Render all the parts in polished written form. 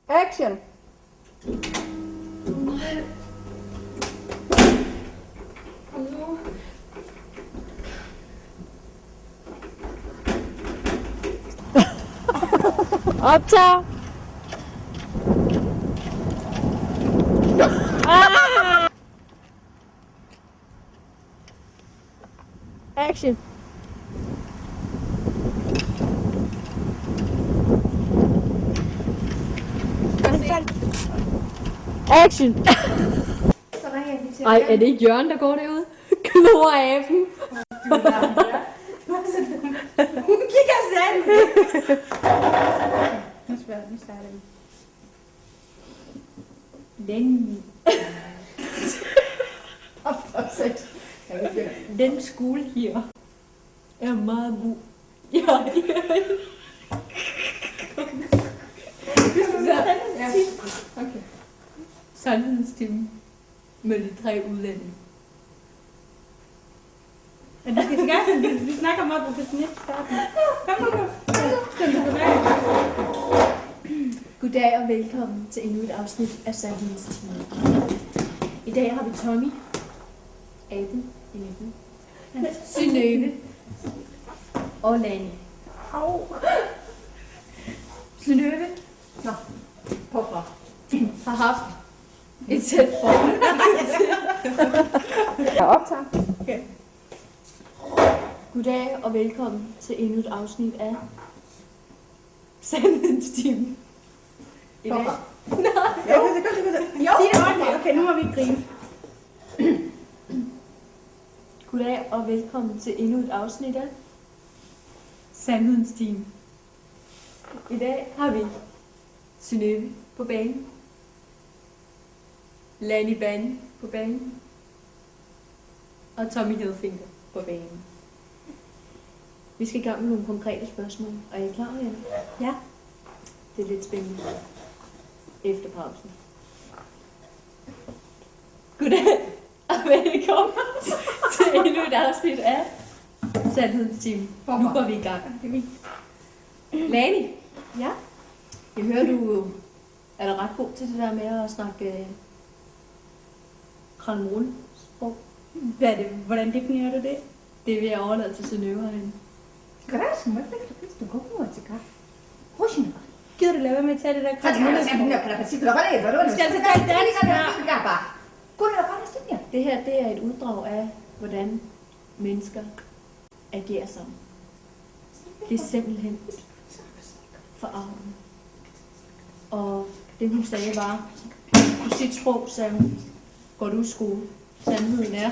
Action! Optag! Action! Action! Så ringer jeg lige til Ej, er det ikke Jørgen, der går derude? Kloraben! Hun kigger selv! Nu starter vi. Den skole her er meget god. Ja, det er Okay. sandhedstime med de 3 udlændinge. Men det skal gerne, vi snakker om, at du kan snit starten. Kom nu. Skal du tilbage? Goddag og velkommen til endnu et afsnit af Sandhedstime. I dag har vi Tommy, Aben i midten, Synnøve og Lani. Synnøve Hvorfra? har haft et tæt forhold. Jeg optager. Okay. Goddag og velkommen til endnu et afsnit af Sandhedstime. I dag. Hvorfra? Jo, sig det ordentligt. Okay, nu må vi ikke grine. Goddag og velkommen til endnu et afsnit af Sandhedens Team. I dag har vi Synnøve på banen, Lani Bane på banen og Tommy Hilfinger på banen. Vi skal i gang med nogle konkrete spørgsmål. Er I klar, Lani? Ja. Det er lidt spændende. Efter pausen. Goddag og velkommen til endnu et afsnit af Sandhedens Team. Nu går vi i gang. Det er vi. Lani, Ja. jeg hører, du er da ret god til det der med at snakke kranmole-sprog. Hvad er det? Hvordan definerer du det? Det vil jeg overlade til Synnøve herinde. Красиво, это просто готовится. Очень. Gider du lade være med at tage det der Хотя я kranmole? сам не красиво говорю, говорю. Skal altså gøre dansk her? Куда пора Det her, det er et uddrag af, hvordan mennesker agerer sammen. Det er simpelthen forarvende. Og det hun sagde var, på sit sprog sagde hun, går du i skole? Sandheden er.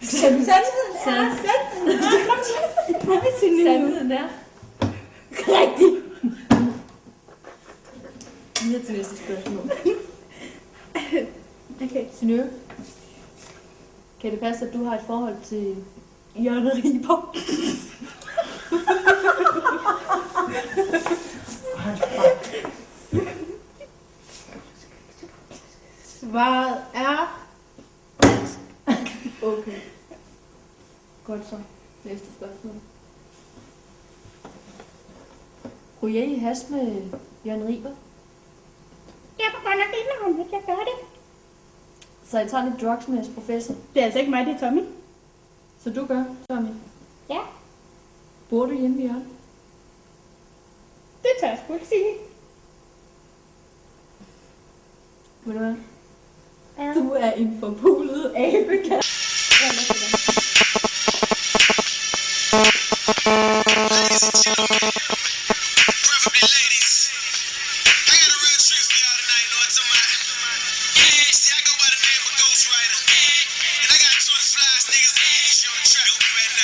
Sandheden er. Rigtigt. Videre til næste spørgsmål. Okay. Synnøve, kan det passe, at du har et forhold til Jørgen Riber? Svaret er... Okay. Godt så. Næste spørgsmål. Ryger I has med Jørgen Riber? Jeg må godt nok indrømme, at jeg gør det. Så I tager lidt drugs med jeres professor? Det er altså ikke mig, det er Tommy. Så du gør, Tommy? Ja. Bor du hjemme ved Jørgen? Det tør jeg sgu ikke sige. Ved du hvad? Ja. Du er en forpulet abekat.